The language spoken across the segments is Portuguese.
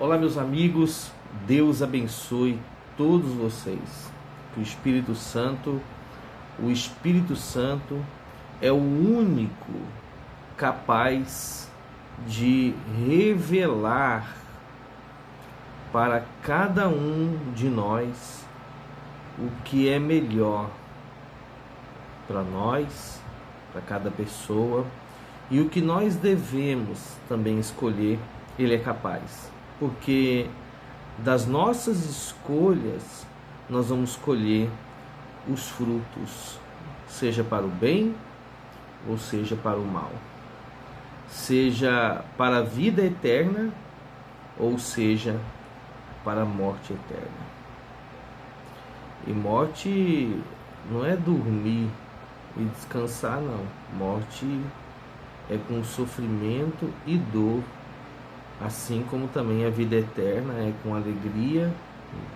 Olá, meus amigos, Deus abençoe todos vocês. Que o Espírito Santo é o único capaz de revelar para cada um de nós o que é melhor para nós, para cada pessoa, e o que nós devemos também escolher. Ele é capaz, porque das nossas escolhas nós vamos colher os frutos, seja para o bem ou seja para o mal, seja para a vida eterna ou seja para a morte eterna. E morte não é dormir e descansar, não. Morte é com sofrimento e dor, assim como também a vida eterna é com alegria,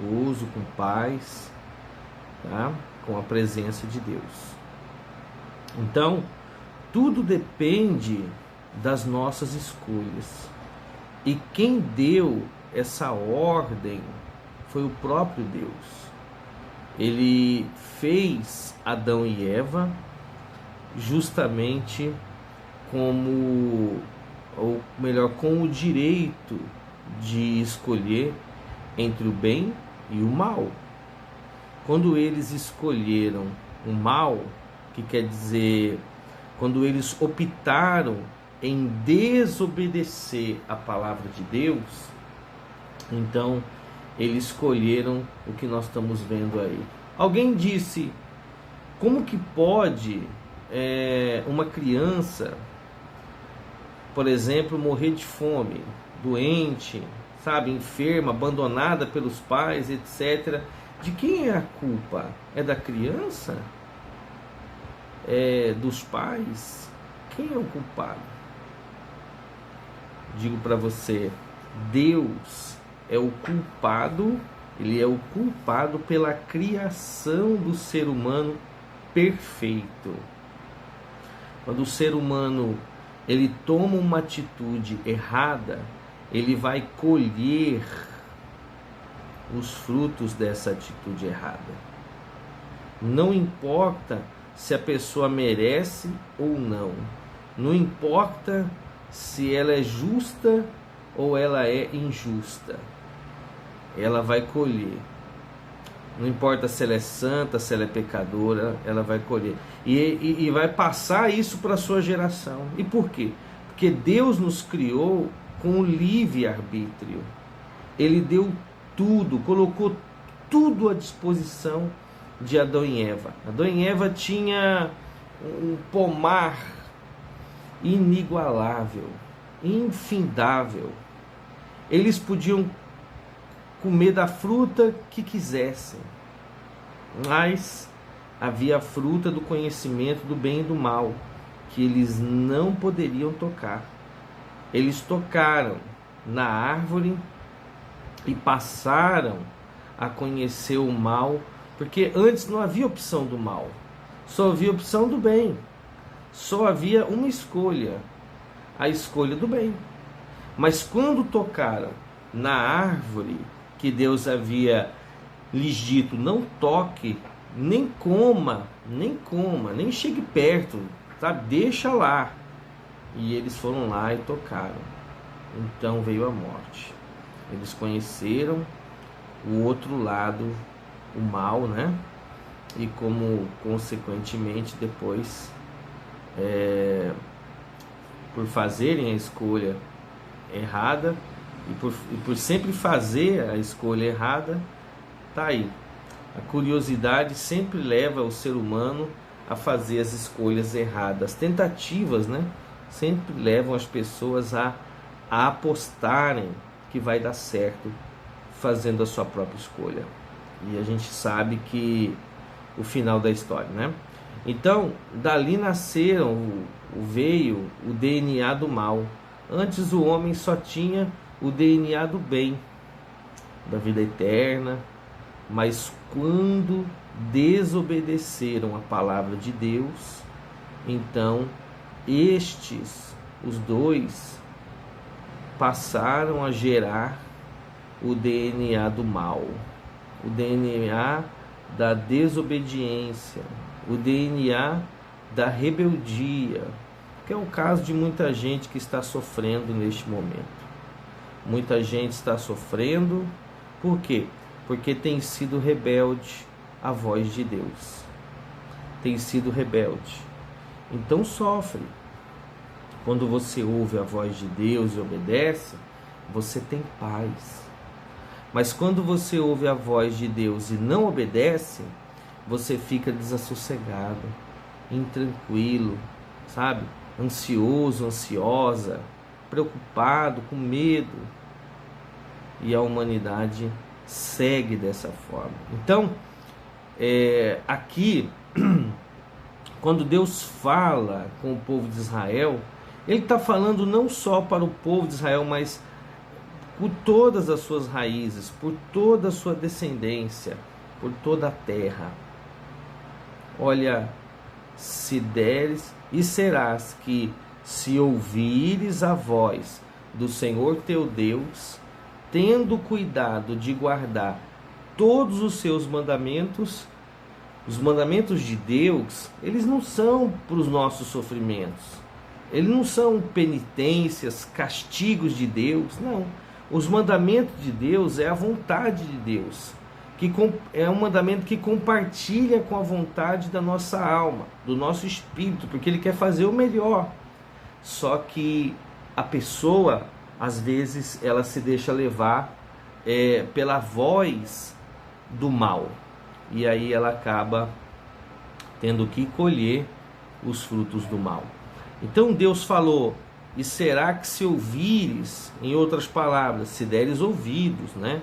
com gozo, com paz, tá? Com a presença de Deus. Então, tudo depende das nossas escolhas. E quem deu essa ordem foi o próprio Deus. Ele fez Adão e Eva justamente como, ou melhor, com o direito de escolher entre o bem e o mal. Quando eles escolheram o mal, que quer dizer, quando eles optaram em desobedecer a palavra de Deus, então eles escolheram o que nós estamos vendo aí. Alguém disse: como que pode uma criança, por exemplo, morrer de fome, doente, sabe, enferma, abandonada pelos pais, etc. De quem é a culpa? É da criança? É dos pais? Quem é o culpado? Digo para você, Deus é o culpado. Ele é o culpado pela criação do ser humano perfeito. Quando o ser humano ele toma uma atitude errada, ele vai colher os frutos dessa atitude errada. Não importa se a pessoa merece ou não. Não importa se ela é justa ou ela é injusta. Ela vai colher. Não importa se ela é santa, se ela é pecadora, ela vai colher. E vai passar isso para a sua geração. E por quê? Porque Deus nos criou com o livre-arbítrio. Ele deu tudo, colocou tudo à disposição de Adão e Eva. Adão e Eva tinha um pomar inigualável, infindável. Eles podiam comer da fruta que quisessem, mas havia a fruta do conhecimento do bem e do mal, que eles não poderiam tocar. Eles tocaram na árvore e passaram a conhecer o mal, porque antes não havia opção do mal, só havia opção do bem. Só havia uma escolha, a escolha do bem. Mas quando tocaram na árvore que Deus havia lhes dito: não toque, nem coma, nem chegue perto, sabe? Deixa lá. E eles foram lá e tocaram. Então veio a morte. Eles conheceram o outro lado, o mal, né? E como consequentemente depois, por fazerem a escolha errada e por sempre fazer a escolha errada, tá aí. A curiosidade sempre leva o ser humano a fazer as escolhas erradas. As tentativas, né? Sempre levam as pessoas a apostarem que vai dar certo fazendo a sua própria escolha. E a gente sabe que o final da história, né? Então, dali veio o DNA do mal. Antes o homem só tinha o DNA do bem, da vida eterna, mas quando desobedeceram a palavra de Deus, então os dois, passaram a gerar o DNA do mal, o DNA da desobediência, o DNA da rebeldia, que é o caso de muita gente que está sofrendo neste momento. Muita gente está sofrendo, por quê? Porque tem sido rebelde à voz de Deus. Tem sido rebelde. Então sofre. Quando você ouve a voz de Deus e obedece, você tem paz. Mas quando você ouve a voz de Deus e não obedece, você fica desassossegado, intranquilo, sabe? Ansioso, ansiosa, preocupado, com medo. E a humanidade segue dessa forma. Então, aqui, quando Deus fala com o povo de Israel, Ele está falando não só para o povo de Israel, mas por todas as suas raízes, por toda a sua descendência, por toda a terra. Olha, se deres e serás que, se ouvires a voz do Senhor teu Deus, tendo cuidado de guardar todos os seus mandamentos. Os mandamentos de Deus, eles não são para os nossos sofrimentos. Eles não são penitências, castigos de Deus, não. Os mandamentos de Deus é a vontade de Deus, que é um mandamento que compartilha com a vontade da nossa alma, do nosso espírito, porque Ele quer fazer o melhor. Só que a pessoa, às vezes, ela se deixa levar pela voz do mal. E aí ela acaba tendo que colher os frutos do mal. Então Deus falou, e será que se ouvires, em outras palavras, se deres ouvidos, né,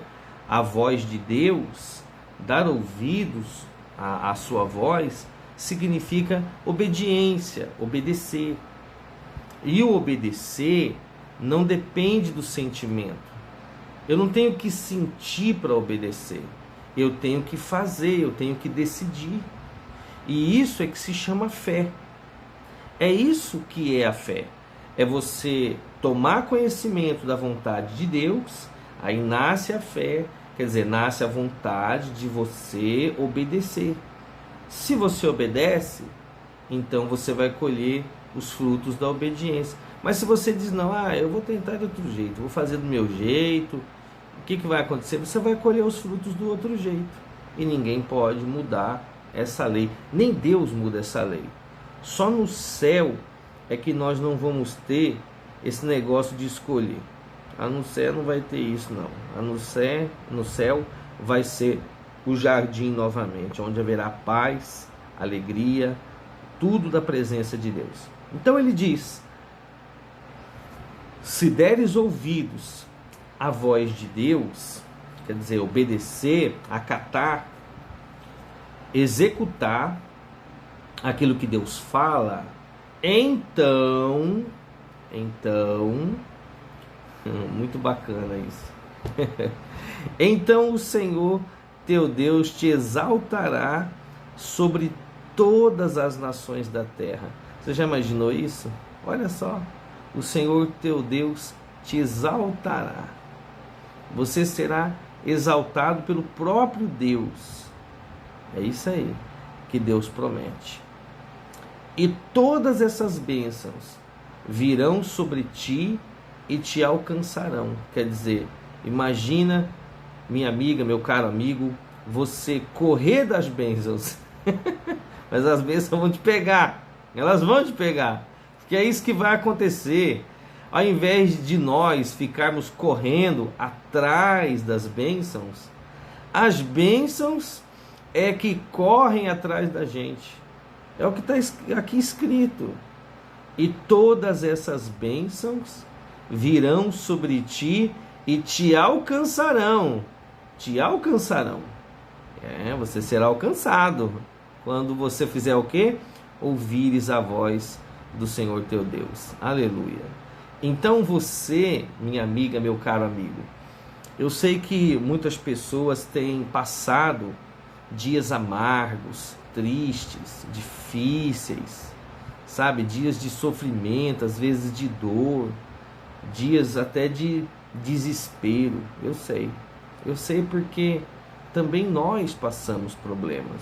a voz de Deus, dar ouvidos à sua voz, significa obediência, obedecer. E o obedecer não depende do sentimento. Eu não tenho que sentir para obedecer. Eu tenho que fazer, eu tenho que decidir. E isso é que se chama fé. É isso que é a fé. É você tomar conhecimento da vontade de Deus, aí nasce a fé, quer dizer, nasce a vontade de você obedecer. Se você obedece, então você vai colher os frutos da obediência. Mas se você diz, não, eu vou tentar de outro jeito, vou fazer do meu jeito, o que vai acontecer? Você vai colher os frutos do outro jeito. E ninguém pode mudar essa lei. Nem Deus muda essa lei. Só no céu é que nós não vamos ter esse negócio de escolher. No céu não vai ter isso, não. No céu vai ser o jardim novamente, onde haverá paz, alegria, tudo da presença de Deus. Então ele diz, se deres ouvidos à voz de Deus, quer dizer, obedecer, acatar, executar aquilo que Deus fala, então, muito bacana isso. Então o Senhor teu Deus te exaltará sobre todas as nações da terra. Você já imaginou isso? Olha só, o Senhor teu Deus te exaltará. Você será exaltado pelo próprio Deus. É isso aí que Deus promete. E todas essas bênçãos virão sobre ti e te alcançarão. Quer dizer, imagina, minha amiga, meu caro amigo, você correr das bênçãos. Mas as bênçãos vão te pegar. Elas vão te pegar. Porque é isso que vai acontecer. Ao invés de nós ficarmos correndo atrás das bênçãos, as bênçãos é que correm atrás da gente. É o que está aqui escrito. E todas essas bênçãos virão sobre ti e te alcançarão. Te alcançarão. Você será alcançado quando você fizer o quê? Ouvires a voz do Senhor teu Deus. Aleluia. Então você, minha amiga, meu caro amigo, eu sei que muitas pessoas têm passado dias amargos, tristes, difíceis, sabe? Dias de sofrimento, às vezes de dor, dias até de desespero. Eu sei porque também nós passamos problemas,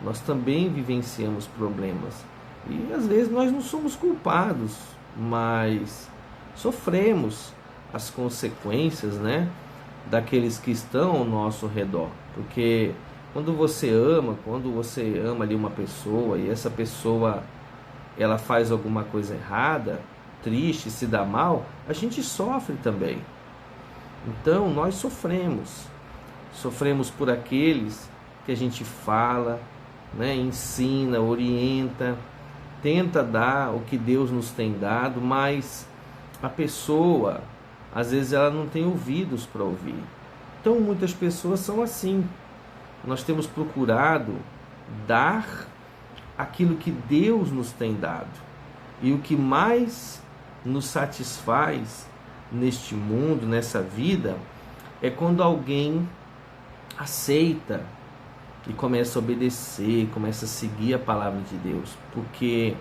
nós também vivenciamos problemas, e às vezes nós não somos culpados, mas sofremos as consequências, né, daqueles que estão ao nosso redor. Porque quando você ama ali uma pessoa, e essa pessoa ela faz alguma coisa errada, triste, se dá mal, a gente sofre também. Então nós sofremos por aqueles que a gente fala, né, ensina, orienta, tenta dar o que Deus nos tem dado, mas a pessoa, às vezes, ela não tem ouvidos para ouvir. Então muitas pessoas são assim. Nós temos procurado dar aquilo que Deus nos tem dado, e o que mais nos satisfaz neste mundo, nessa vida, é quando alguém aceita e começa a obedecer, começa a seguir a palavra de Deus, porque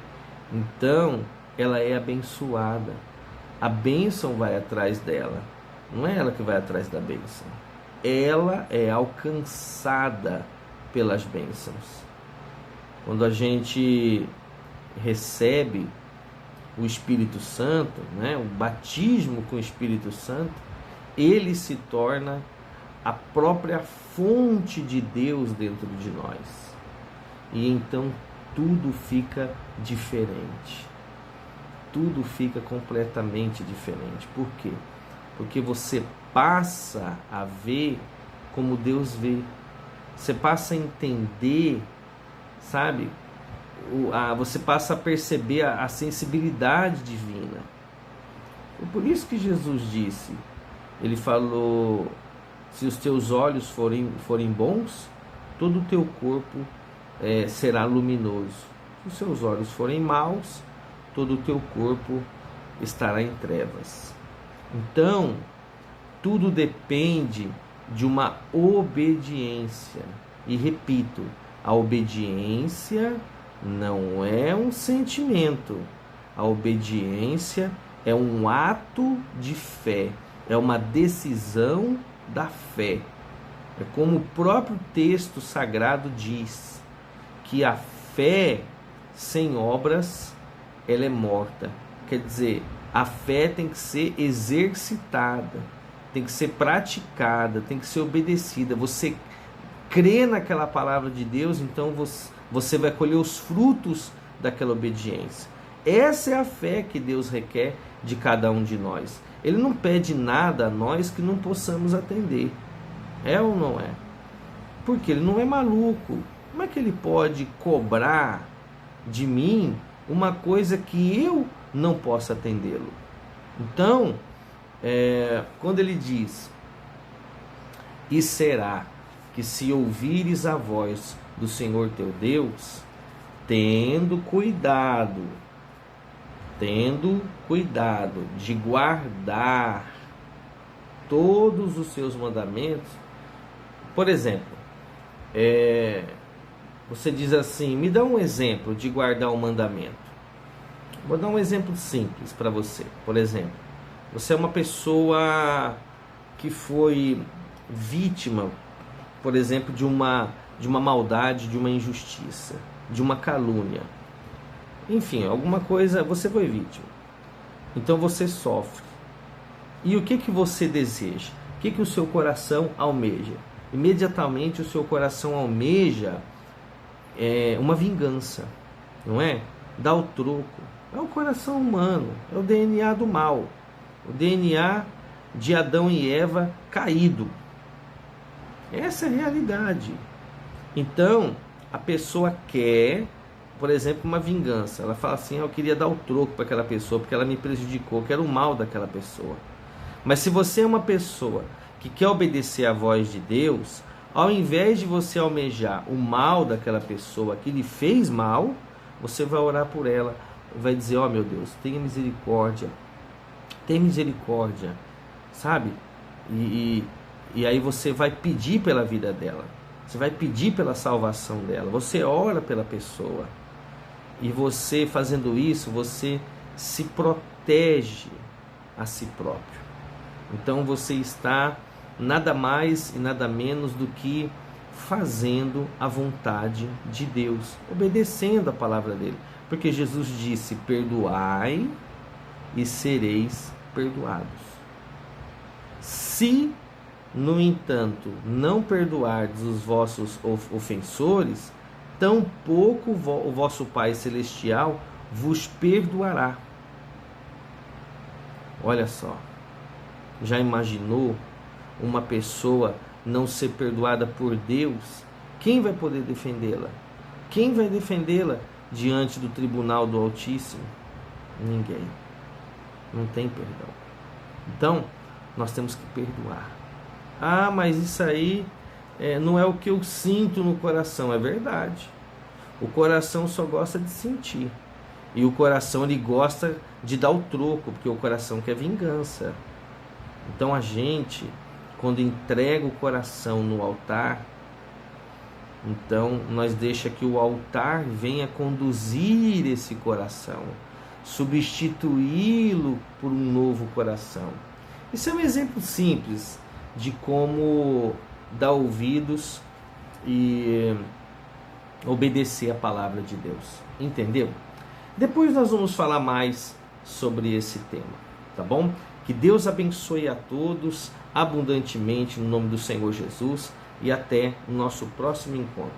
então ela é abençoada. A bênção vai atrás dela, não é ela que vai atrás da bênção. Ela é alcançada pelas bênçãos. Quando a gente recebe o Espírito Santo, né, o batismo com o Espírito Santo, ele se torna a própria fonte de Deus dentro de nós. E então tudo fica diferente. Tudo fica completamente diferente. Por quê? Porque você passa a ver como Deus vê. Você passa a entender, sabe? Você passa a perceber a sensibilidade divina. E por isso que Jesus disse, ele falou: se os teus olhos forem bons, todo o teu corpo será luminoso. Se os seus olhos forem maus, todo o teu corpo estará em trevas. Então, tudo depende de uma obediência. E repito, a obediência não é um sentimento. A obediência é um ato de fé, é uma decisão da fé. É como o próprio texto sagrado diz, que a fé sem obras, ela é morta. Quer dizer, a fé tem que ser exercitada, tem que ser praticada, tem que ser obedecida. Você crê naquela palavra de Deus, então você vai colher os frutos daquela obediência. Essa é a fé que Deus requer de cada um de nós. Ele não pede nada a nós que não possamos atender. É ou não é? Porque ele não é maluco. Como é que ele pode cobrar de mim uma coisa que eu não posso atendê-lo? Então, quando ele diz: e será que se ouvires a voz do Senhor teu Deus, tendo cuidado de guardar todos os seus mandamentos. Por exemplo, você diz assim: me dá um exemplo de guardar um mandamento. Vou dar um exemplo simples para você. Por exemplo, você é uma pessoa que foi vítima, por exemplo, de uma maldade, de uma injustiça, de uma calúnia. Enfim, alguma coisa, você foi vítima. Então você sofre. E o que você deseja? O que o seu coração almeja? Imediatamente o seu coração almeja uma vingança, não é? Dá o troco. É o coração humano, é o DNA do mal, o DNA de Adão e Eva caído. Essa é a realidade. Então, a pessoa quer, por exemplo, uma vingança. Ela fala assim: eu queria dar o troco para aquela pessoa, porque ela me prejudicou, eu quero o mal daquela pessoa. Mas se você é uma pessoa que quer obedecer à voz de Deus, ao invés de você almejar o mal daquela pessoa que lhe fez mal, você vai orar por ela, vai dizer: ó, meu Deus, tenha misericórdia, sabe? E aí você vai pedir pela vida dela, você vai pedir pela salvação dela, você ora pela pessoa. E você fazendo isso, você se protege a si próprio. Então você está nada mais e nada menos do que fazendo a vontade de Deus, obedecendo a palavra dele. Porque Jesus disse: perdoai e sereis perdoados. Se, no entanto, não perdoardes os vossos ofensores, tampouco o vosso Pai Celestial vos perdoará. Olha só, já imaginou uma pessoa não ser perdoada por Deus? Quem vai poder defendê-la? Quem vai defendê-la diante do tribunal do Altíssimo? Ninguém. Não tem perdão. Então, nós temos que perdoar. Ah, mas isso aí não é o que eu sinto no coração. É verdade. O coração só gosta de sentir. E o coração, ele gosta de dar o troco, porque o coração quer vingança. Então a gente, quando entrega o coração no altar, então nós deixa que o altar venha conduzir esse coração, substituí-lo por um novo coração. Isso é um exemplo simples de como dar ouvidos e obedecer a palavra de Deus. Entendeu? Depois nós vamos falar mais sobre esse tema, tá bom? Que Deus abençoe a todos abundantemente no nome do Senhor Jesus e até o nosso próximo encontro.